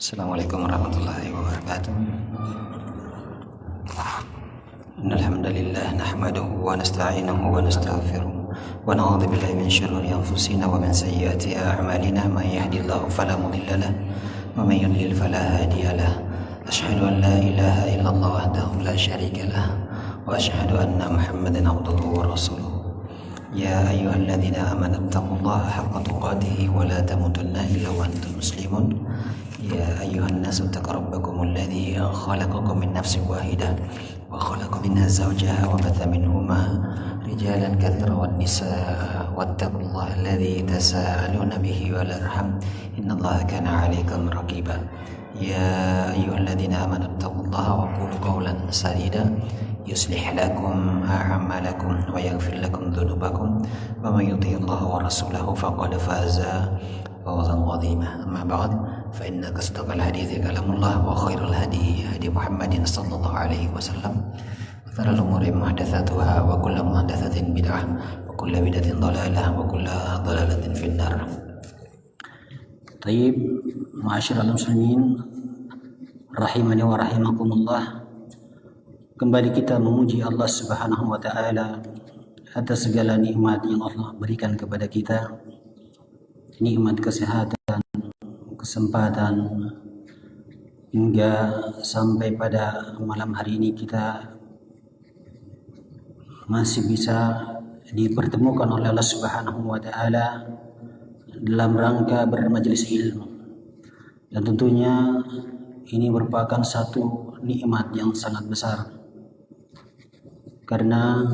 Assalamualaikum warahmatullahi wabarakatuh. Innal hamdalillah nahmaduhu wa nasta'inuhu wa nastaghfiruh wa na'udzu billahi min shururi anfusina wa min sayyiati a'malina may yahdihillahu fala mudilla lahu wa may yudlil fala hadiya lahu. Asyhadu an la ilaha illallah wahdahu la syarika lahu wa asyhadu anna Muhammadan abduhu wa rasuluh. Ya ayyuhalladzina amanu taqullaha haqqa tuqatih wa la tamutunna illa wa antum muslimun. Ya ayyuhan nasu taqu rabbakum alladzi khalaqakum min nafsin wahidah wa khalaqa minha zawjaha wa batha minhuma rijalan katsiran wan nisaa wattaqullaha alladzi tasaaluna bihi wal arham innallaha kana 'alaikum raqiba. Ya ayyuhalladzina amanu taqullaha wa qulu qawlan sadida yuslih lakum a'malakum wa yaghfir lakum dhunubakum wa may yuti'illaha wa rasulahu faqad faza fawzan 'azima. Amma ba'd, fa inna asdaqal hadithi kalamullah wa khairul hadi hadi Muhammadin sallallahu alaihi wasallam wa sharrul umuri muhdatsatuha wa kullu muhdatsatin bid'ah wa kullu bid'atin dhalalah wa kullu dhalalatin finnar. Tayyib, ma'asyiral muslimin rahimani wa rahimakumullah. Kembali kita memuji Allah Subhanahu wa taala atas segala nikmat yang Allah berikan kepada kita. Nikmat kesehatan, kesempatan, hingga sampai pada malam hari ini kita masih bisa dipertemukan oleh Allah Subhanahu wa taala dalam rangka bermajelis ilmu. Dan tentunya ini merupakan satu nikmat yang sangat besar, karena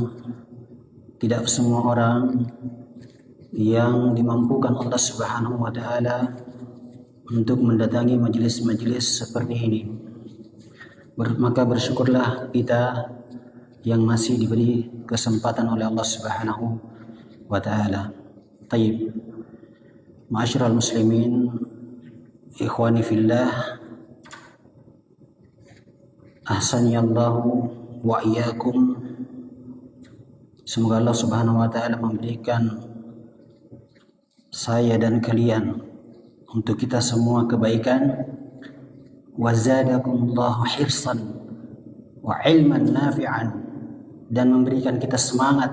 tidak semua orang yang dimampukan Allah Subhanahu wa taala untuk mendatangi majelis-majelis seperti ini. Maka bersyukurlah kita yang masih diberi kesempatan oleh Allah Subhanahu wa taala. Tayyib. Ma'asyiral muslimin, ikhwani fillah, ahsanallahu wa iyyakum. Semoga Allah Subhanahu wa taala memberikan saya dan kalian, untuk kita semua, kebaikan, wa zadakumullahu hirsan wa ilman nafi'an, dan memberikan kita semangat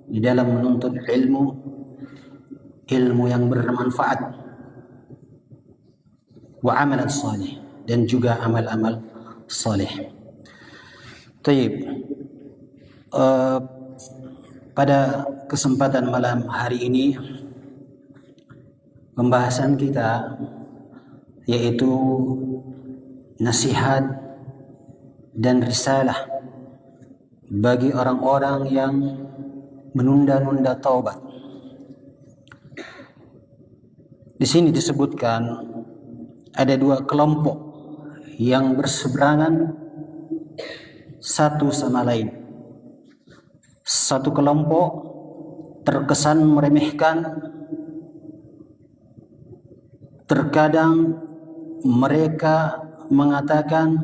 di dalam menuntut ilmu yang bermanfaat, wa amalan salih, dan juga amal-amal salih. Tayyib. Pada kesempatan malam hari ini, pembahasan kita yaitu nasihat dan risalah bagi orang-orang yang menunda-nunda taubat. Di sini disebutkan ada dua kelompok yang berseberangan satu sama lain. Satu kelompok terkesan meremehkan, terkadang mereka mengatakan,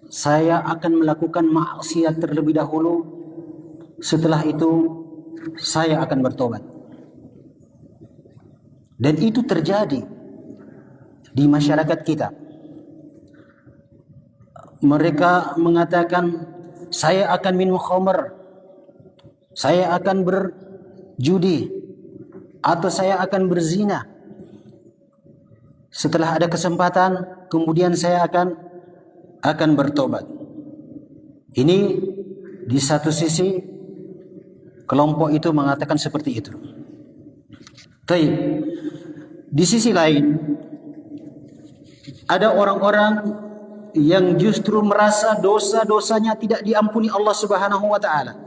saya akan melakukan maksiat terlebih dahulu, setelah itu saya akan bertobat. Dan itu terjadi di masyarakat kita. Mereka mengatakan, saya akan minum khamr, saya akan berjudi, atau saya akan berzina. Setelah ada kesempatan, kemudian saya akan bertobat. Ini di satu sisi kelompok itu mengatakan seperti itu. Tapi di sisi lain ada orang-orang yang justru merasa dosa-dosanya tidak diampuni Allah Subhanahu wa taala.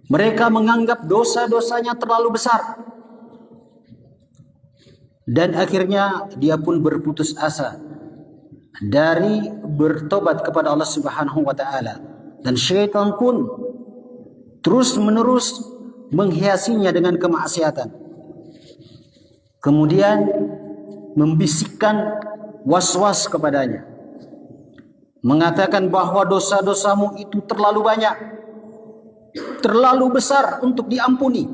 Mereka menganggap dosa-dosanya terlalu besar, dan akhirnya dia pun berputus asa dari bertobat kepada Allah Subhanahu wa taala. Dan syaitan pun terus-menerus menghiasinya dengan kemaksiatan. Kemudian membisikkan was-was kepadanya, mengatakan bahwa dosa-dosamu itu terlalu banyak, terlalu besar untuk diampuni.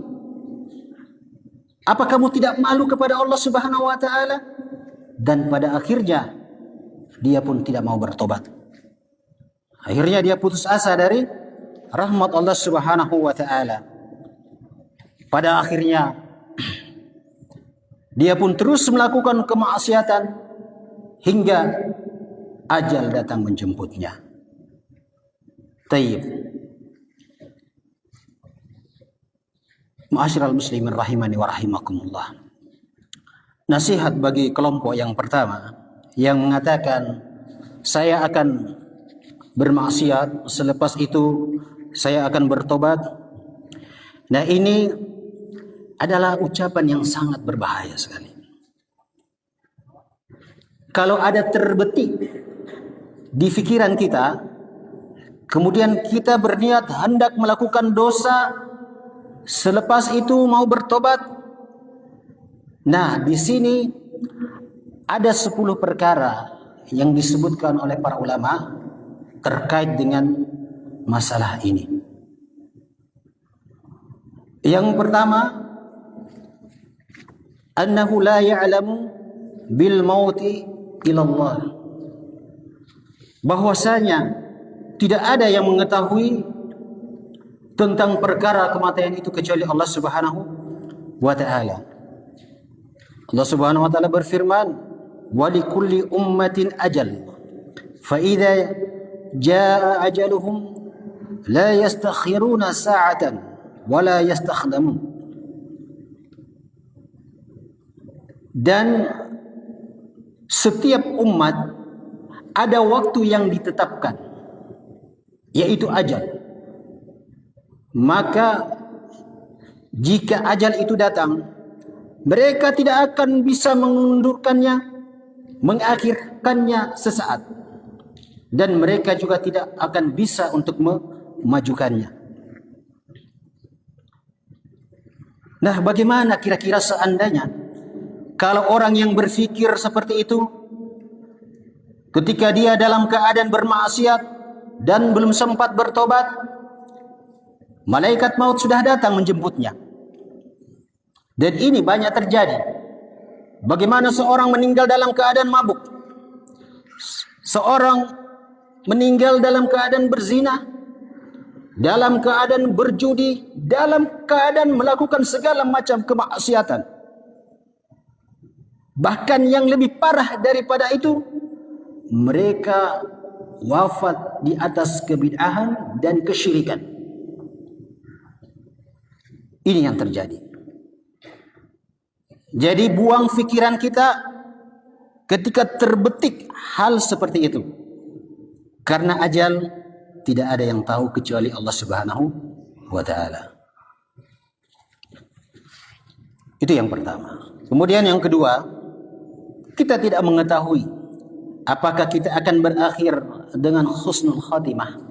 Apa kamu tidak malu kepada Allah Subhanahu wa taala? Dan pada akhirnya dia pun tidak mau bertobat. Akhirnya dia putus asa dari rahmat Allah Subhanahu wa taala. Pada akhirnya dia pun terus melakukan kemaksiatan hingga ajal datang menjemputnya. Tayyib. Ma'asyiral muslimin rahimani wa rahimakumullah. Nasihat bagi kelompok yang pertama yang mengatakan saya akan bermaksiat, selepas itu saya akan bertobat. Nah, ini adalah ucapan yang sangat berbahaya sekali. Kalau ada terbetik di pikiran kita, kemudian kita berniat hendak melakukan dosa, selepas itu mau bertobat. Nah, di sini ada 10 perkara yang disebutkan oleh para ulama terkait dengan masalah ini. Yang pertama, annahu la ya'lamu bil mauti ilallah. Bahwasanya tidak ada yang mengetahui tentang perkara kematian itu kecuali Allah Subhanahu wa taala. Allah Subhanahu wa taala berfirman, "Wa likulli ummatin ajal, fa idza jaa ajaluhum la yastakhiruna sa'atan wa la yastakhdamun." Dan setiap umat ada waktu yang ditetapkan, yaitu ajal. Maka jika ajal itu datang, mereka tidak akan bisa mengundurkannya, mengakhirkannya sesaat, dan mereka juga tidak akan bisa untuk memajukannya. Nah, bagaimana kira-kira seandainya kalau orang yang berfikir seperti itu, ketika dia dalam keadaan bermaksiat dan belum sempat bertobat, malaikat maut sudah datang menjemputnya. Dan ini banyak terjadi. Bagaimana seorang meninggal dalam keadaan mabuk, seorang meninggal dalam keadaan berzina, dalam keadaan berjudi, dalam keadaan melakukan segala macam kemaksiatan. Bahkan yang lebih parah daripada itu, mereka wafat di atas kebid'ahan dan kesyirikan. Ini yang terjadi. Jadi buang fikiran kita ketika terbetik hal seperti itu. Karena ajal tidak ada yang tahu kecuali Allah Subhanahu wa taala. Itu yang pertama. Kemudian yang kedua, kita tidak mengetahui apakah kita akan berakhir dengan husnul khatimah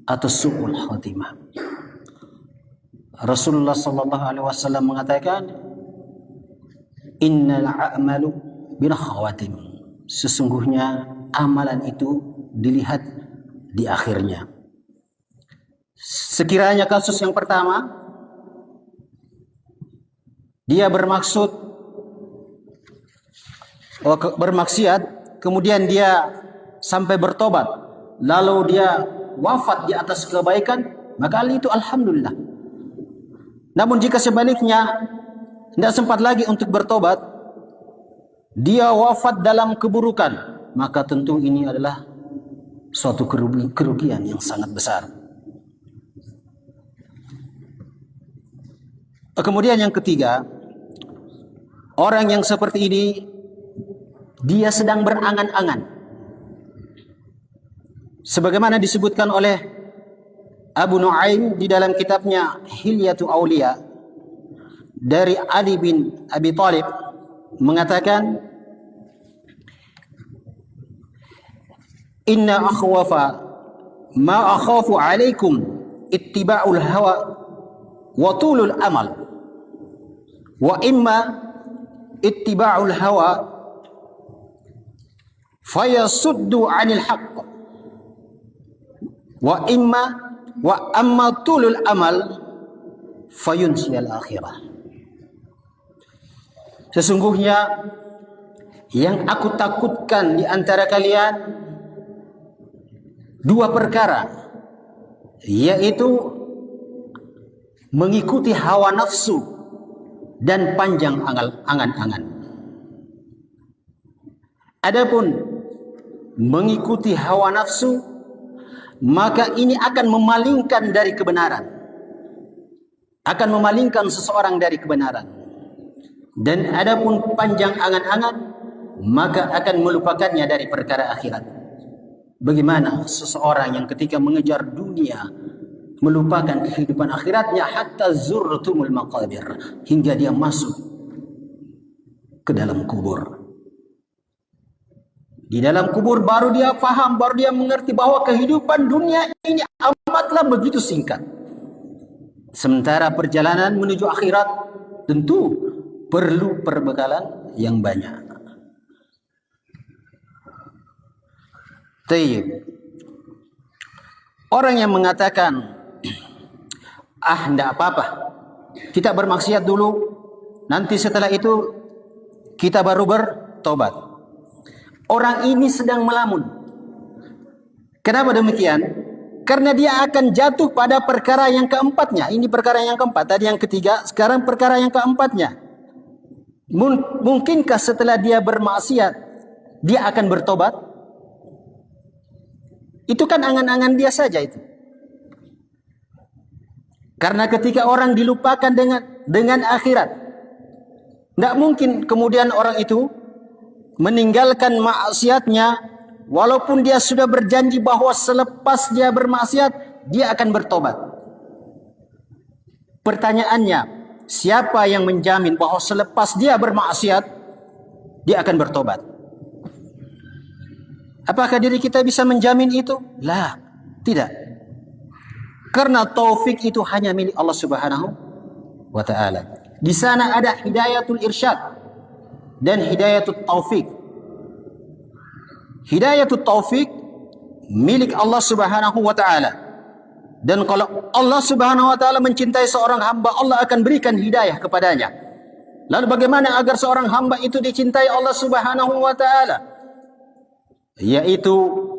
atau su'ul khatimah. Rasulullah sallallahu alaihi wasallam mengatakan, innal a'malu bil khawatim. Sesungguhnya amalan itu dilihat di akhirnya. Sekiranya kasus yang pertama, dia bermaksiat, kemudian dia sampai bertobat, lalu dia wafat di atas kebaikan, maka hal itu alhamdulillah. Namun jika sebaliknya tidak sempat lagi untuk bertobat, dia wafat dalam keburukan, maka tentu ini adalah suatu kerugian yang sangat besar. Kemudian yang ketiga, orang yang seperti ini dia sedang berangan-angan. Sebagaimana disebutkan oleh Abu Nuaim di dalam kitabnya Hilyatu Aulia dari Ali bin Abi Thalib mengatakan, inna akhwafa ma akhafu alaikum ittiba'ul hawa wa tulul amal wa imma ittiba'ul hawa fayasuddu 'anil haqq wa amma tulul amal fayunsiyal akhirah. Sesungguhnya yang aku takutkan di antara kalian dua perkara, yaitu mengikuti hawa nafsu dan panjang angan-angan. Adapun mengikuti hawa nafsu, maka ini akan memalingkan dari kebenaran, akan memalingkan seseorang dari kebenaran. Dan adapun panjang angan-angan, maka akan melupakannya dari perkara akhirat. Bagaimana seseorang yang ketika mengejar dunia melupakan kehidupan akhiratnya, hatta zurtumul maqabir, hingga dia masuk ke dalam kubur. Di dalam kubur baru dia faham, baru dia mengerti bahwa kehidupan dunia ini amatlah begitu singkat. Sementara perjalanan menuju akhirat tentu perlu perbekalan yang banyak. Tayyib. Orang yang mengatakan, tidak apa-apa, kita bermaksiat dulu, nanti setelah itu kita baru bertobat. Orang ini sedang melamun. Kenapa demikian? Karena dia akan jatuh pada perkara yang keempatnya. Ini perkara yang keempat, tadi yang ketiga, sekarang perkara yang keempatnya. Mungkinkah setelah dia bermaksiat dia akan bertobat? Itu kan angan-angan dia saja itu. Karena ketika orang dilupakan dengan akhirat, tidak mungkin kemudian orang itu meninggalkan maksiatnya, walaupun dia sudah berjanji bahwa selepas dia bermaksiat dia akan bertobat. Pertanyaannya, siapa yang menjamin bahwa selepas dia bermaksiat dia akan bertobat? Apakah diri kita bisa menjamin itu? Lah, tidak. Karena taufik itu hanya milik Allah Subhanahu wa taala. Di sana ada hidayatul irsyad dan hidayatul taufik. Hidayatul taufik milik Allah Subhanahu wa taala. Dan kalau Allah Subhanahu wa taala mencintai seorang hamba, Allah akan berikan hidayah kepadanya. Lalu bagaimana agar seorang hamba itu dicintai Allah Subhanahu wa taala? Yaitu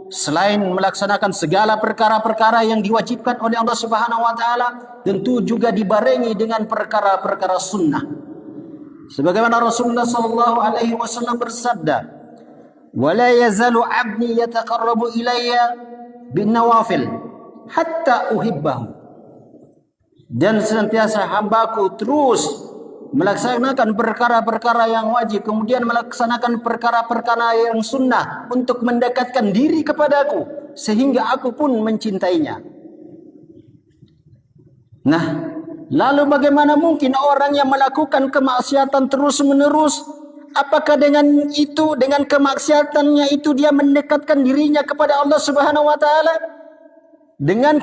selain melaksanakan segala perkara-perkara yang diwajibkan oleh Allah Subhanahu wa taala, tentu juga dibarengi dengan perkara-perkara sunnah. Sebagaimana Rasulullah sallallahu alaihi wasallam bersabda, "Wa la yazalu 'abdi yataqarrabu ilayya bin nawafil hatta uhibbahu." Dan senantiasa hambaku terus melaksanakan perkara-perkara yang wajib, kemudian melaksanakan perkara-perkara yang sunnah untuk mendekatkan diri kepadaku, sehingga aku pun mencintainya. Nah, lalu bagaimana mungkin orang yang melakukan kemaksiatan terus-menerus, apakah dengan itu, dengan kemaksiatannya itu dia mendekatkan dirinya kepada Allah Subhanahu wa taala? Dengan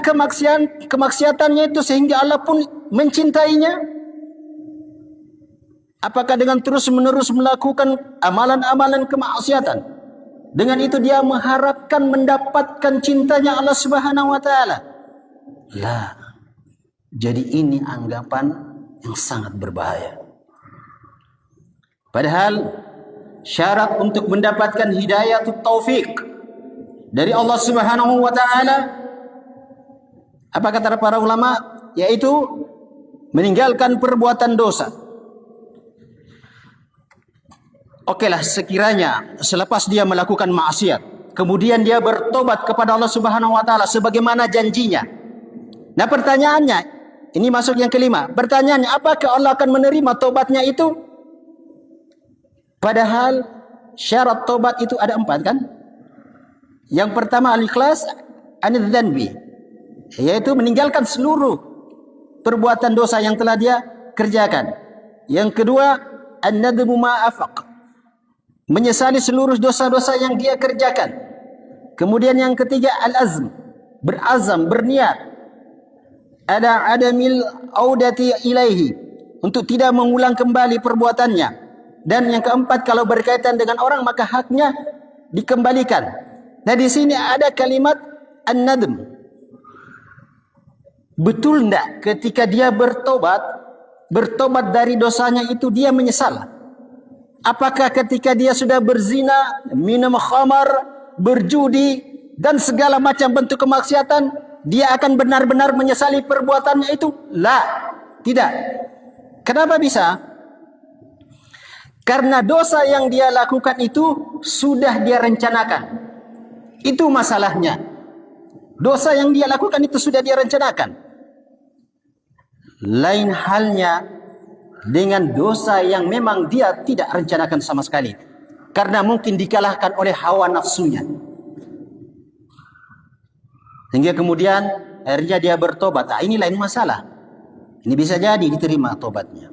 kemaksiatannya itu sehingga Allah pun mencintainya? Apakah dengan terus-menerus melakukan amalan-amalan kemaksiatan, dengan itu dia mengharapkan mendapatkan cintanya Allah Subhanahu wa taala? Lah. Jadi ini anggapan yang sangat berbahaya. Padahal syarat untuk mendapatkan hidayatut taufik dari Allah Subhanahu wa taala, apa kata para ulama? Yaitu meninggalkan perbuatan dosa. Okelah, sekiranya selepas dia melakukan maksiat, kemudian dia bertobat kepada Allah Subhanahu wa taala sebagaimana janjinya. Nah, pertanyaannya, ini masuk yang kelima. Pertanyaannya, apakah Allah akan menerima tobatnya itu? Padahal syarat tobat itu ada 4 kan? Yang pertama al-ikhlas anidz dzanbi, yaitu meninggalkan seluruh perbuatan dosa yang telah dia kerjakan. Yang kedua, an-nadmu ma afaq, menyesali seluruh dosa-dosa yang dia kerjakan. Kemudian yang ketiga al-azm, berazam, berniat ada adamil audati ilaihi, untuk tidak mengulang kembali perbuatannya. Dan yang keempat, kalau berkaitan dengan orang maka haknya dikembalikan. Nah, di sini ada kalimat an-nadm. Betul enggak ketika dia bertobat dari dosanya itu dia menyesal? Apakah ketika dia sudah berzina, minum khamar, berjudi, dan segala macam bentuk kemaksiatan, dia akan benar-benar menyesali perbuatannya itu? La, tidak. Kenapa bisa? Karena dosa yang dia lakukan itu sudah dia rencanakan. Itu masalahnya. Dosa yang dia lakukan itu sudah dia rencanakan. Lain halnya dengan dosa yang memang dia tidak rencanakan sama sekali, karena mungkin dikalahkan oleh hawa nafsunya, sehingga kemudian akhirnya dia bertobat. Ini lain masalah. Ini bisa jadi diterima tobatnya.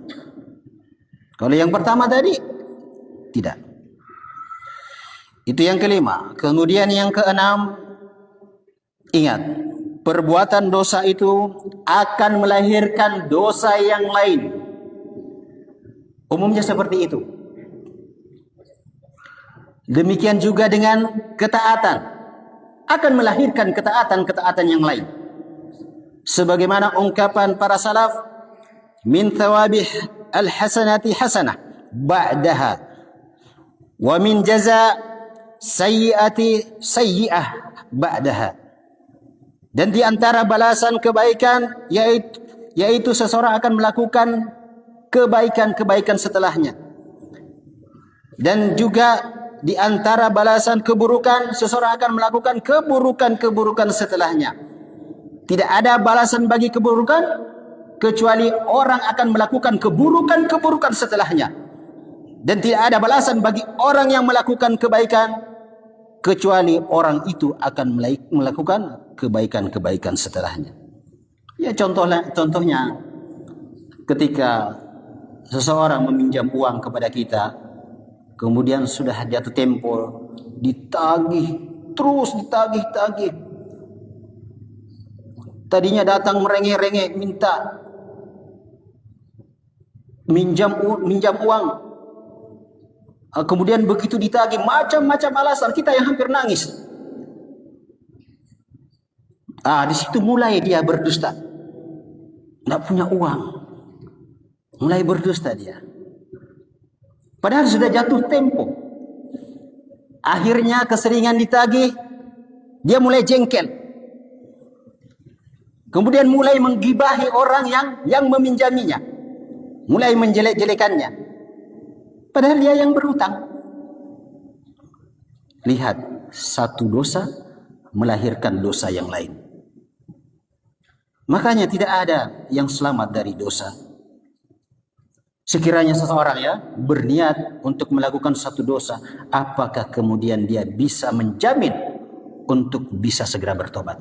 Kalau yang pertama tadi tidak. Itu yang kelima. Kemudian yang keenam, ingat, perbuatan dosa itu akan melahirkan dosa yang lain. Umumnya seperti itu. Demikian juga dengan ketaatan, akan melahirkan ketaatan-ketaatan yang lain. Sebagaimana ungkapan para salaf, min thawabih al-hasanati hasanah ba'daha, wa min jaza sayyiati sayyi'ah ba'daha. Dan di antara balasan kebaikan yaitu seseorang akan melakukan kebaikan-kebaikan setelahnya. Dan juga di antara balasan keburukan, seseorang akan melakukan keburukan-keburukan setelahnya. Tidak ada balasan bagi keburukan kecuali orang akan melakukan keburukan-keburukan setelahnya. Dan tidak ada balasan bagi orang yang melakukan kebaikan kecuali orang itu akan melakukan kebaikan-kebaikan setelahnya. Ya, contohnya ketika seseorang meminjam uang kepada kita, kemudian sudah jatuh tempo, ditagih, terus ditagih. Tadinya datang merengek-rengek minta minjam uang. Kemudian begitu ditagih, macam-macam alasan, kita yang hampir nangis. Di situ mulai dia berdusta. Tidak punya uang. Mulai berdusta dia. Padahal sudah jatuh tempo. Akhirnya keseringan ditagih, dia mulai jengkel. Kemudian mulai menggibahi orang yang meminjaminya. Mulai menjelek-jelekannya. Padahal dia yang berhutang. Lihat, satu dosa melahirkan dosa yang lain. Makanya tidak ada yang selamat dari dosa. Sekiranya seseorang berniat untuk melakukan satu dosa, apakah kemudian dia bisa menjamin untuk bisa segera bertobat?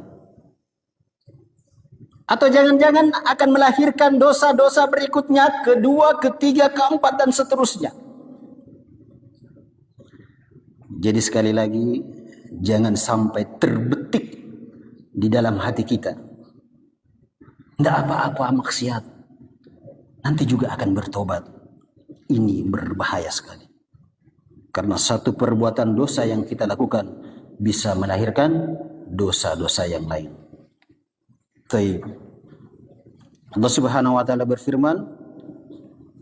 Atau jangan-jangan akan melahirkan dosa-dosa berikutnya, kedua, ketiga, keempat, dan seterusnya. Jadi sekali lagi, jangan sampai terbetik di dalam hati kita. Tidak apa-apa maksiat, nanti juga akan bertobat. Ini berbahaya sekali. Karena satu perbuatan dosa yang kita lakukan bisa melahirkan dosa-dosa yang lain. Baik. Allah Subhanahu wa taala berfirman,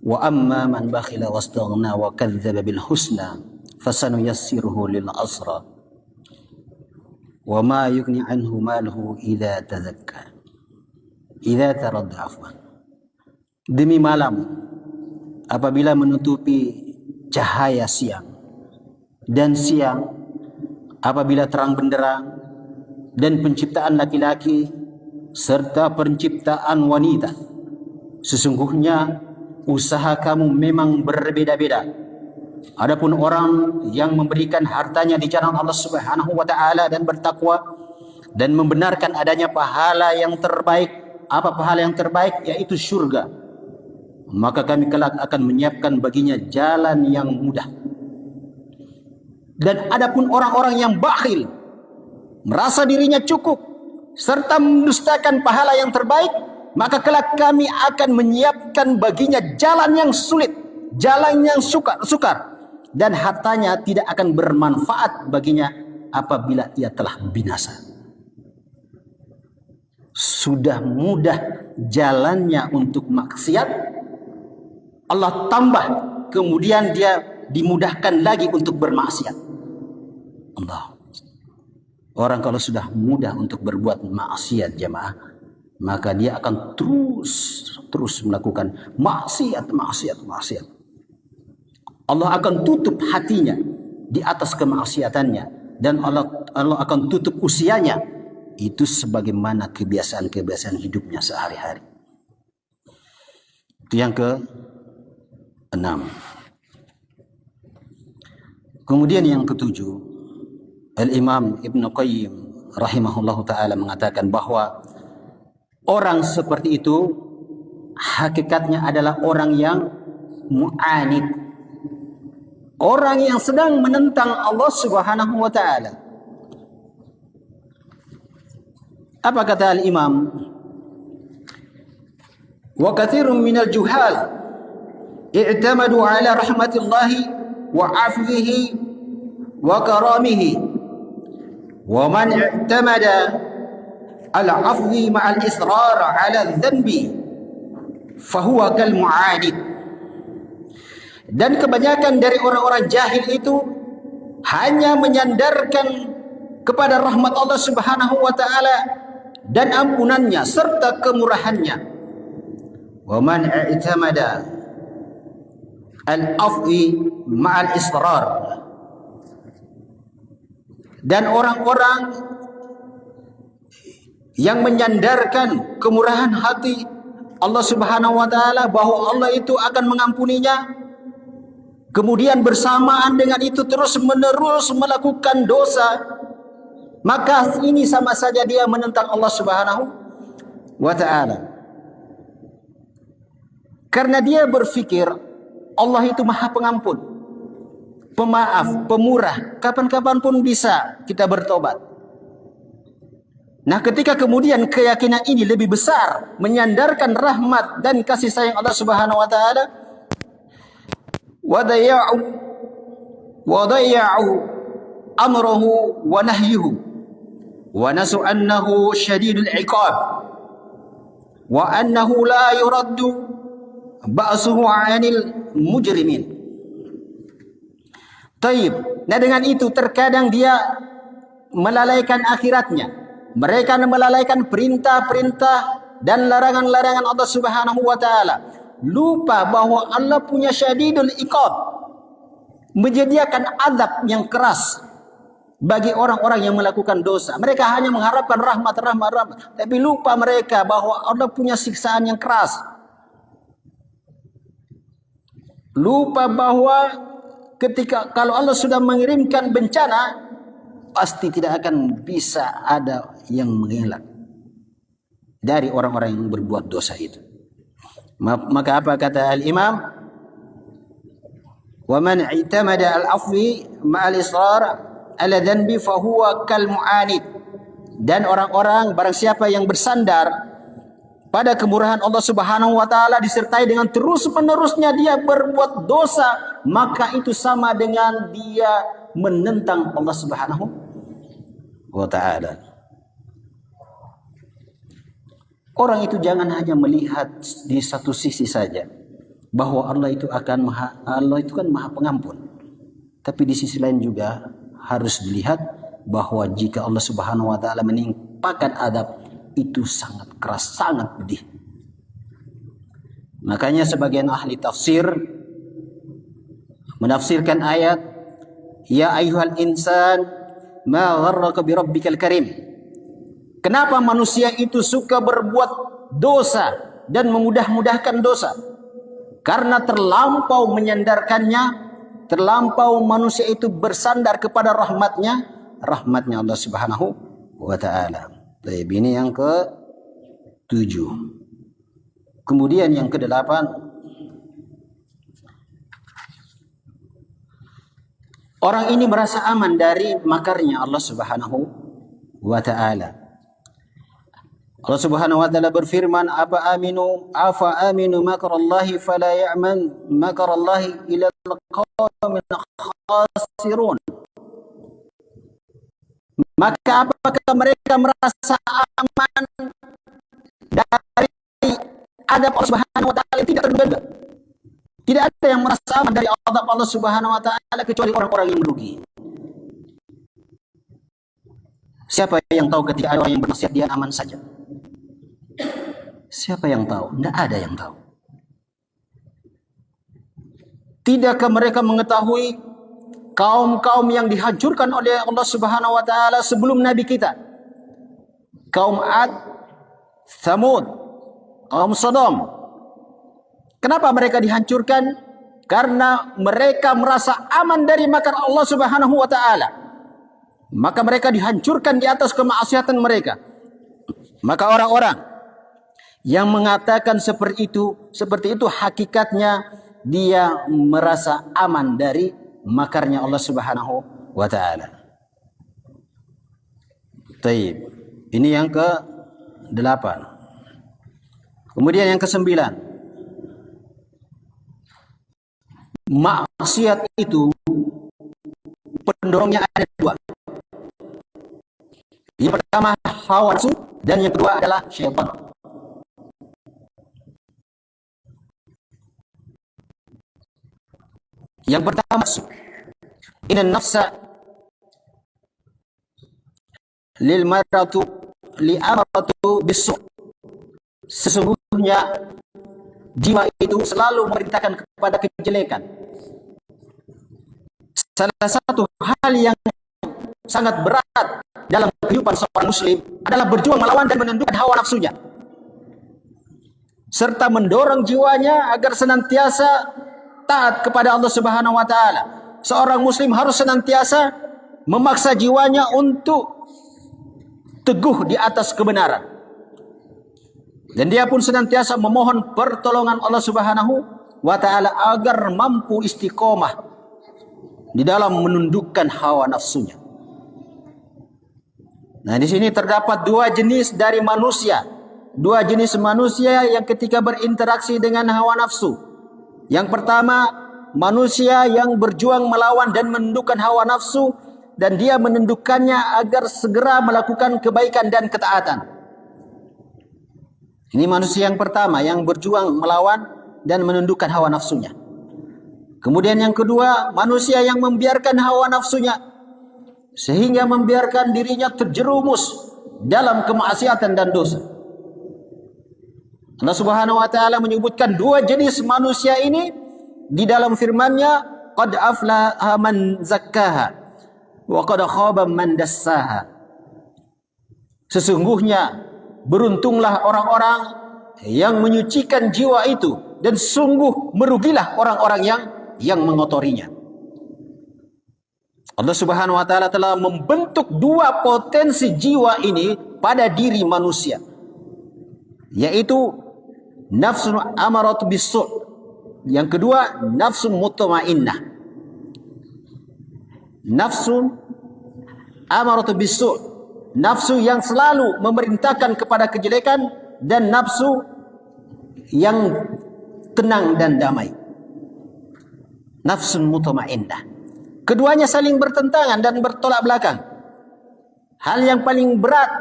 "Wa amma man bakhila wastaghna wa kadzdzaba bil husna fasanuyassiruhu lil asra. Wa ma yughni anhu maluhu idza tazakka." Idza taradda afwan. Demi malam apabila menutupi cahaya siang, dan siang apabila terang benderang, dan penciptaan laki-laki serta penciptaan wanita. Sesungguhnya usaha kamu memang berbeda-beda. Adapun orang yang memberikan hartanya di jalan Allah Subhanahu wa taala dan bertakwa dan membenarkan adanya pahala yang terbaik. Apa pahala yang terbaik? Yaitu syurga. Maka kami kelak akan menyiapkan baginya jalan yang mudah. Dan adapun orang-orang yang bakhil, merasa dirinya cukup, serta mendustakan pahala yang terbaik, maka kelak kami akan menyiapkan baginya jalan yang sulit, jalan yang sukar, dan hartanya tidak akan bermanfaat baginya apabila ia telah binasa. Sudah mudah jalannya untuk maksiat, Allah tambah, kemudian dia dimudahkan lagi untuk bermaksiat. Allah. Orang kalau sudah mudah untuk berbuat maksiat jemaah, maka dia akan terus melakukan maksiat. Allah akan tutup hatinya di atas kemaksiatannya, dan Allah akan tutup usianya itu sebagaimana kebiasaan hidupnya sehari-hari. Itu yang ke-6. Kemudian yang ke-7, Al-Imam Ibn Qayyim rahimahullahu ta'ala mengatakan bahwa orang seperti itu hakikatnya adalah orang yang mu'anid, orang yang sedang menentang Allah Subhanahu wa ta'ala. Apa kata Al-Imam? Wa katsirun minal juhal i'tamadu ala rahmatillahi wa afwihi wa karamihi, wa man i'tamada ala afwi ma'al israr ala dhanbi fahuwa kal mu'adid. Dan kebanyakan dari orang-orang jahil itu hanya menyandarkan kepada rahmat Allah Subhanahu wa ta'ala dan ampunannya serta kemurahannya. Wa man i'tamada al-afwi ma'al israr. Dan orang-orang yang menyandarkan kemurahan hati Allah Subhanahu wa ta'ala, bahwa Allah itu akan mengampuninya, kemudian bersamaan dengan itu terus-menerus melakukan dosa, maka ini sama saja dia menentang Allah Subhanahu wa ta'ala. Karena dia berfikir Allah itu maha pengampun, pemaaf, pemurah, kapan-kapan pun bisa kita bertobat. Nah, ketika kemudian keyakinan ini lebih besar, menyandarkan rahmat dan kasih sayang Allah Subhanahu wa ta'ala, wadayya'u amrahu wa nahyuhu wa nasu annahu syadidul iqab wa annahu la yuraddu ba'suhu 'anil mujrimin. Taib. Nah, dengan itu terkadang dia melalaikan akhiratnya. Mereka melalaikan perintah-perintah dan larangan-larangan Allah Subhanahu wa ta'ala. Lupa bahwa Allah punya syadidul iqab, menyediakan azab yang keras bagi orang-orang yang melakukan dosa. Mereka hanya mengharapkan rahmat, tapi lupa mereka bahwa Allah punya siksaan yang keras. Lupa bahwa ketika kalau Allah sudah mengirimkan bencana, pasti tidak akan bisa ada yang mengelak dari orang-orang yang berbuat dosa itu. Maka apa kata Al-Imam? Wa man i'tamada al-afwi ma'al israr ala dhanbi fahuwa kal mu'anid. Dan orang-orang, barang siapa yang bersandar pada kemurahan Allah Subhanahu wa ta'ala disertai dengan terus-menerusnya dia berbuat dosa, maka itu sama dengan dia menentang Allah Subhanahu wa ta'ala. Orang itu jangan hanya melihat di satu sisi saja, bahwa Allah itu kan maha pengampun. Tapi di sisi lain juga harus dilihat bahwa jika Allah Subhanahu wa ta'ala menimpakan adab, itu sangat keras, sangat pedih. Makanya sebagian ahli tafsir menafsirkan ayat ya ayyuhal insan ma gharraka bi rabbikal karim. Kenapa manusia itu suka berbuat dosa dan memudah-mudahkan dosa? Karena terlampau menyandarkannya, terlampau manusia itu bersandar kepada rahmatnya Allah Subhanahu wa ta'ala. Baik, ini yang ke-7. Kemudian yang ke-8, orang ini merasa aman dari makarnya Allah Subhanahu wa ta'ala. Allah Subhanahu wa ta'ala berfirman, afa aminu makarallahi fala ya'man makarallahi ila al-qawmin khasirun. Maka apakah mereka merasa aman dari adab Allah Subhanahu wa ta'ala? Tidak terduga. Tidak ada yang merasa aman dari adab Allah Subhanahu wa taala kecuali orang-orang yang merugi. Siapa yang tahu ketika ada orang yang bermaksiat dia aman saja? Siapa yang tahu? Tidak ada yang tahu. Tidakkah mereka mengetahui kaum-kaum yang dihancurkan oleh Allah Subhanahu wa taala sebelum nabi kita? Kaum Ad, Tsamud, kaum Sodom. Kenapa mereka dihancurkan? Karena mereka merasa aman dari makar Allah Subhanahu wa taala. Maka mereka dihancurkan di atas kemaksiatan mereka. Maka orang-orang yang mengatakan seperti itu hakikatnya dia merasa aman dari makarnya Allah Subhanahu wa taala. Baik. Ini yang ke-8. Kemudian yang ke-9. Maksiat itu pendorongnya ada 2. Yang pertama hawa nafsu dan yang kedua adalah syaitan. Yang pertama, inna nafsa lil maratu li amaratu bisu. Sesungguhnya jiwa itu selalu memerintahkan kepada kejelekan. Salah satu hal yang sangat berat dalam kehidupan seorang muslim adalah berjuang melawan dan menundukkan hawa nafsunya, serta mendorong jiwanya agar senantiasa taat kepada Allah Subhanahu wa taala. Seorang muslim harus senantiasa memaksa jiwanya untuk teguh di atas kebenaran. Dan dia pun senantiasa memohon pertolongan Allah Subhanahu wa taala agar mampu istiqomah di dalam menundukkan hawa nafsunya. Nah, di sini terdapat 2 jenis dari manusia. 2 jenis manusia yang ketika berinteraksi dengan hawa nafsu. Yang pertama, manusia yang berjuang melawan dan menundukkan hawa nafsu dan dia menundukkannya agar segera melakukan kebaikan dan ketaatan. Ini manusia yang pertama yang berjuang melawan dan menundukkan hawa nafsunya. Kemudian yang kedua, manusia yang membiarkan hawa nafsunya sehingga membiarkan dirinya terjerumus dalam kemaksiatan dan dosa. Allah Subhanahu wa taala menyebutkan 2 jenis manusia ini di dalam firman-Nya, qad aflaha man zakkaha wa qad khaba man dassaha. Sesungguhnya beruntunglah orang-orang yang menyucikan jiwa itu dan sungguh merugilah orang-orang yang mengotorinya. Allah Subhanahu wa taala telah membentuk 2 potensi jiwa ini pada diri manusia, yaitu nafsun amaratu bisu', yang kedua nafsun mutmainnah. Nafsun amaratu bisu', nafsu yang selalu memerintahkan kepada kejelekan, dan nafsu yang tenang dan damai, nafsun mutmainnah. Keduanya saling bertentangan dan bertolak belakang. Hal yang paling berat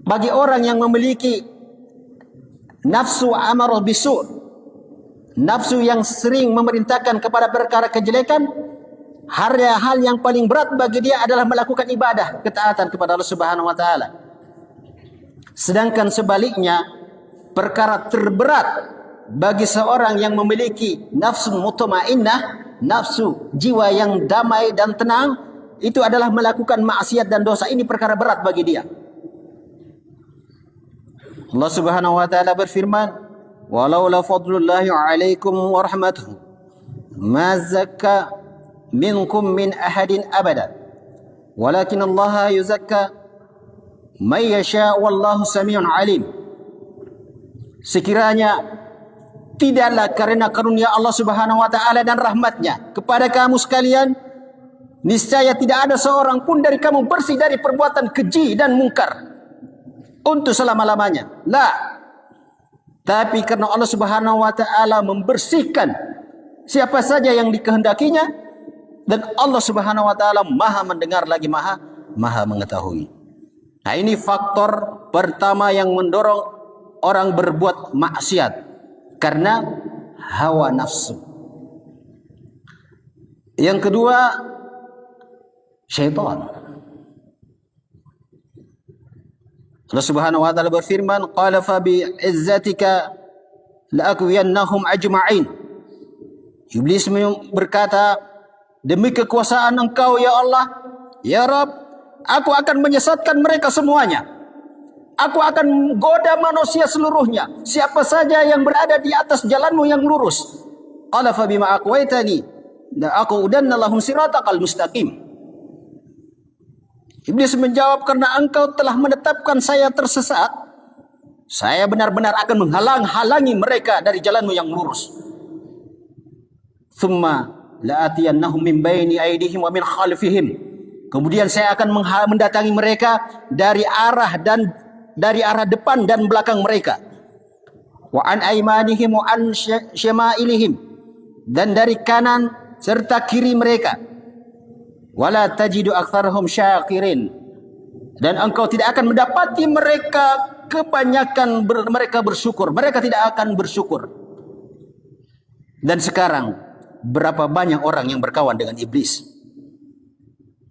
bagi orang yang memiliki nafsu amarah bisu', nafsu yang sering memerintahkan kepada perkara kejelekan, hal yang paling berat bagi dia adalah melakukan ibadah, ketaatan kepada Allah Subhanahu wa taala. Sedangkan sebaliknya, perkara terberat bagi seorang yang memiliki nafsu mutmainnah, nafsu jiwa yang damai dan tenang, itu adalah melakukan maksiat dan dosa. Ini perkara berat bagi dia. Allah Subhanahu wa taala berfirman, "Walaula fadlullahi 'alaikum wa rahmatuhu ma zakka minkum min ahadin abada walakin Allah yuzakka may yasha wallahu samiun alim." Sekiranya tidaklah karena karunia Allah Subhanahu wa taala dan rahmatnya kepada kamu sekalian, niscaya tidak ada seorang pun dari kamu bersih dari perbuatan keji dan mungkar untuk selama-lamanya. Tapi karena Allah Subhanahu wa taala membersihkan siapa saja yang dikehendakinya, dan Allah Subhanahu wa taala Maha mendengar lagi Maha mengetahui. Nah, ini faktor pertama yang mendorong orang berbuat maksiat, karena hawa nafsu. Yang kedua, syaitan. Allah Subhanahu wa taala berfirman, qala fa bi izzatika la akwiyannahum ajma'in. Iblis berkata, demi kekuasaan Engkau ya Allah, ya Rabb, aku akan menyesatkan mereka semuanya. Aku akan menggoda manusia seluruhnya, siapa saja yang berada di atas jalanmu yang lurus. Qala fa bima aqwaitani la aqudanna lahum siratal mustaqim. Iblis menjawab, karena Engkau telah menetapkan saya tersesat, saya benar-benar akan menghalang-halangi mereka dari jalanmu yang lurus. Thumma la'atiyannahum min baini aydihim wa min khalfihim. Kemudian saya akan mendatangi mereka dari arah depan dan belakang mereka. Wa an aymanihim wa an syama'ilihim, dan dari kanan serta kiri mereka. Wala tajidu aktsarahum syakirin, dan engkau tidak akan mendapati mereka kebanyakan mereka bersyukur. Mereka tidak akan bersyukur. Dan sekarang berapa banyak orang yang berkawan dengan iblis,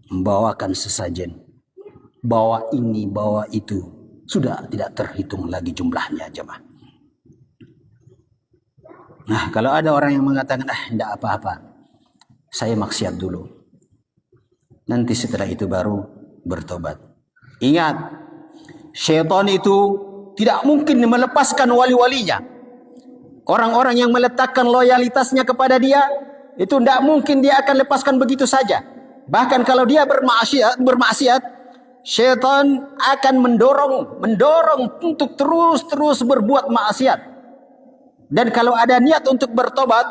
membawakan sesajen, bawa ini, bawa itu, sudah tidak terhitung lagi jumlahnya, jemaah. Nah, kalau ada orang yang mengatakan, tidak apa-apa, saya maksiat dulu, nanti setelah itu baru bertobat. Ingat, syaitan itu tidak mungkin melepaskan wali-walinya. Orang-orang yang meletakkan loyalitasnya kepada dia, itu tidak mungkin dia akan lepaskan begitu saja. Bahkan kalau dia bermaksiat, syaitan akan mendorong untuk terus berbuat maksiat. Dan kalau ada niat untuk bertobat,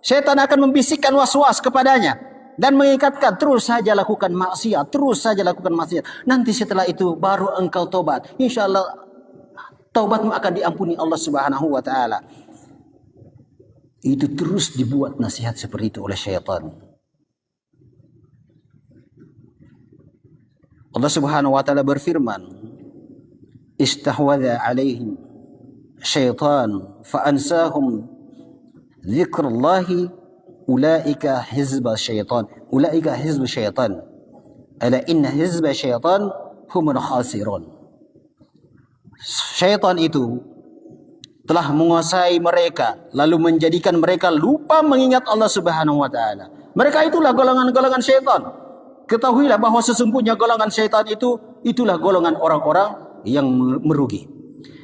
syaitan akan membisikkan was-was kepadanya dan mengingatkan, terus saja lakukan maksiat, terus saja lakukan maksiat. Nanti setelah itu baru engkau tobat. InsyaAllah taubatmu akan diampuni Allah Subhanahu wa taala. Itu terus dibuat nasihat seperti itu oleh syaitan. Allah Subhanahu wa taala berfirman, istahwadha alaihim syaitan fa'ansahum dzikrallahi ulaika hizba syaitan, ulaika hizbu syaitan, ala inna hizba syaitan humul khasirun. Syaitan itu telah menguasai mereka, lalu menjadikan mereka lupa mengingat Allah Subhanahu wa taala. Mereka itulah golongan-golongan syaitan. Ketahuilah bahwa sesungguhnya golongan syaitan itulah golongan orang-orang yang merugi.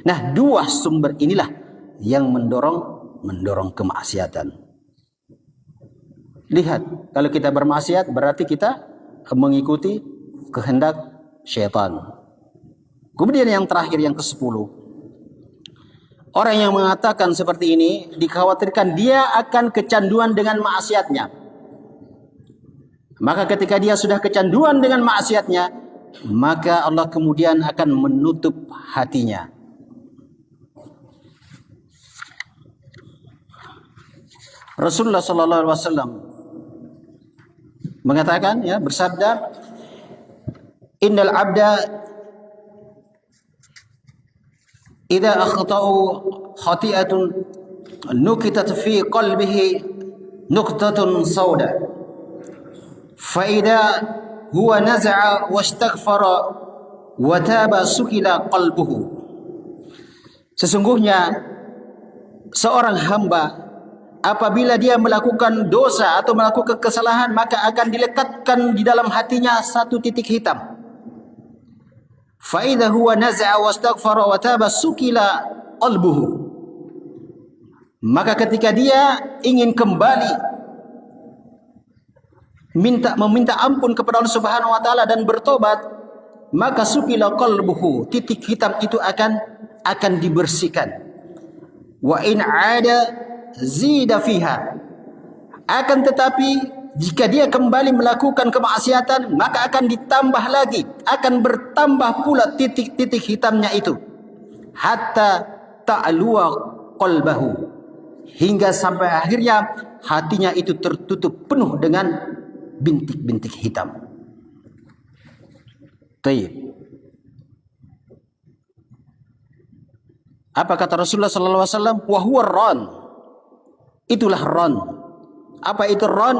Nah, dua sumber inilah yang mendorong kemaksiatan. Lihat, kalau kita bermaksiat berarti kita mengikuti kehendak syaitan. Kemudian yang terakhir, yang ke-10. Orang yang mengatakan seperti ini dikhawatirkan dia akan kecanduan dengan maksiatnya. Maka ketika dia sudah kecanduan dengan maksiatnya, maka Allah kemudian akan menutup hatinya. Rasulullah sallallahu alaihi wasallam mengatakan, bersabda, innal abda idza akhta'u khati'atun nukitat fi qalbihi nuqtatun sauda fa idza huwa naza'a wastaghfara wa taba sukila qalbuhu. Sesungguhnya seorang hamba apabila dia melakukan dosa atau melakukan kesalahan, maka akan dilekatkan di dalam hatinya satu titik hitam. Fa idza huwa naza'a wastaghfara wa taba sukila qalbuhu. Maka ketika dia ingin kembali meminta ampun kepada Allah Subhanahu wa taala dan bertobat, maka sukila qalbuhu, titik hitam itu akan dibersihkan. Wa in 'ada zida fiha. Akan tetapi jika dia kembali melakukan kemaksiatan, maka akan ditambah lagi, akan bertambah pula titik-titik hitamnya itu, hatta ta'luwa qalbahu, hingga sampai akhirnya hatinya itu tertutup penuh dengan bintik-bintik hitam. Tayyib. Apa kata Rasulullah sallallahu alaihi wasallam? Wa huwa ran. Itulah ron. Apa itu ron?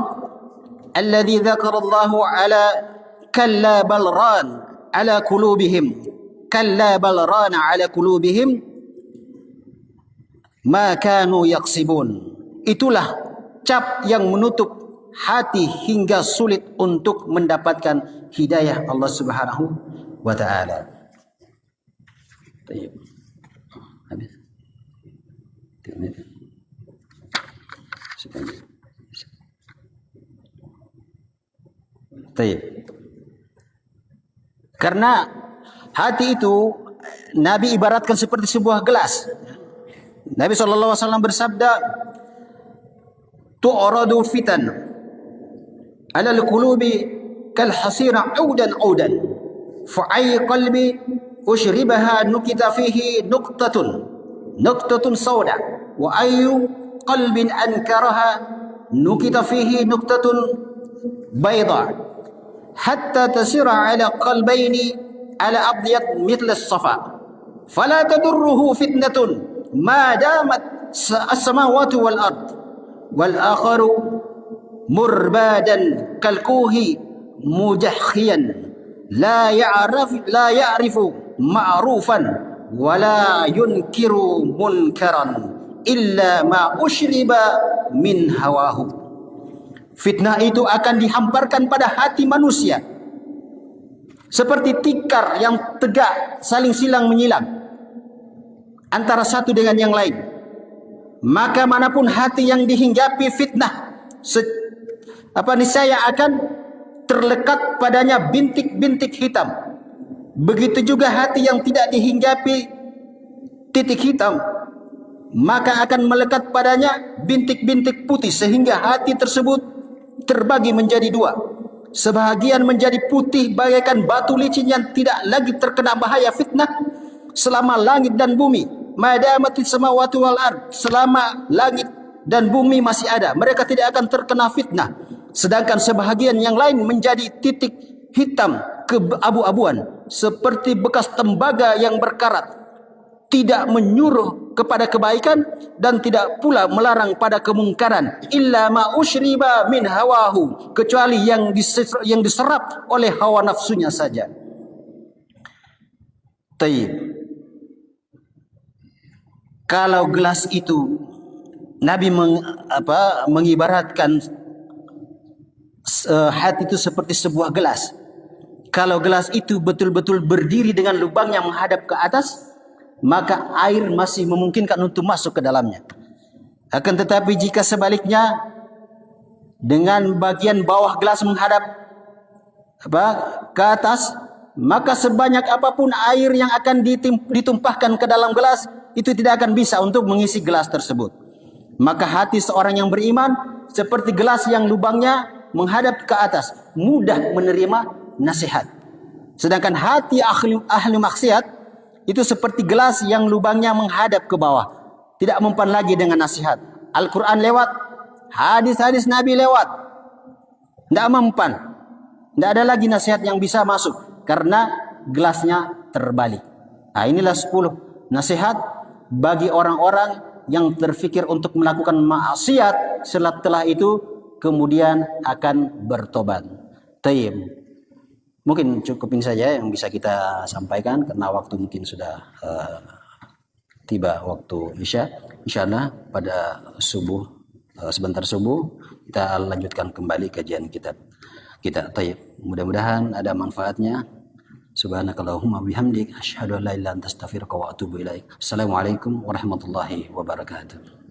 alladhi dzakara Allahu ala kalla bal ran ala qulubihim kalla bal rana ala qulubihim ma kanu yaksibun. Itulah cap yang menutup hati hingga sulit untuk mendapatkan hidayah Allah Subhanahu wa taala. Baik. Habis. Baik. Karena hati itu Nabi ibaratkan seperti sebuah gelas. Nabi SAW bersabda, tu'radu fitan ala al-qulubi kal hasira audan fa ay qalbi ushribaha nukita fihi nuqtatun sawda wa ayu qalbin ankaraha nukita fihi nuqtatun bayda hatta tasira ala qalbayni ala abyad mithla as-safa fala tadurruhu fitnatun ma damat as-samawati wal ard wal akharu murbadan kalkuhi mujahhiyan la ya'rifu ma'rufan wa la yunkiru munkaran illa ma ushriba min hawahu. Fitnah itu akan dihamparkan pada hati manusia seperti tikar yang tegak saling silang menyilang antara satu dengan yang lain. Maka manapun hati yang dihinggapi fitnah, niscaya akan terlekat padanya bintik-bintik hitam. Begitu juga hati yang tidak dihinggapi titik hitam, maka akan melekat padanya bintik-bintik putih, sehingga hati tersebut terbagi menjadi dua. Sebahagian menjadi putih bagaikan batu licin yang tidak lagi terkena bahaya fitnah selama langit dan bumi. Madamatis samawati wal ard, selama langit dan bumi masih ada, mereka tidak akan terkena fitnah. Sedangkan sebahagian yang lain menjadi titik hitam keabu-abuan seperti bekas tembaga yang berkarat, tidak menyuruh kepada kebaikan dan tidak pula melarang pada kemungkaran, illa ma ushriba min hawahu, kecuali yang diserap oleh hawa nafsunya saja. Taib. Kalau gelas itu Nabi mengibaratkan hati itu seperti sebuah gelas. Kalau gelas itu betul-betul berdiri dengan lubangnya menghadap ke atas, maka air masih memungkinkan untuk masuk ke dalamnya. Akan tetapi jika sebaliknya, dengan bagian bawah gelas menghadap ke atas, maka sebanyak apapun air yang akan ditumpahkan ke dalam gelas, itu tidak akan bisa untuk mengisi gelas tersebut. Maka hati seorang yang beriman seperti gelas yang lubangnya menghadap ke atas, mudah menerima nasihat. Sedangkan hati ahli maksiat itu seperti gelas yang lubangnya menghadap ke bawah, tidak mempan lagi dengan nasihat. Al-Quran lewat, hadis-hadis Nabi lewat, tidak mempan, tidak ada lagi nasihat yang bisa masuk karena gelasnya terbalik. Nah, inilah 10 nasihat bagi orang-orang yang terfikir untuk melakukan maksiat, setelah itu kemudian akan bertobat. Taib. Mungkin cukup ini saja yang bisa kita sampaikan karena waktu mungkin sudah tiba waktu Isya. Insyaallah pada subuh, sebentar subuh kita lanjutkan kembali kajian kitab kita. Taib. Mudah-mudahan ada manfaatnya. Subhanakallahumma bihamdik asyhadu an la ilaha illa anta astaghfiruka wa atubu ilaik. Assalamualaikum warahmatullahi wabarakatuh.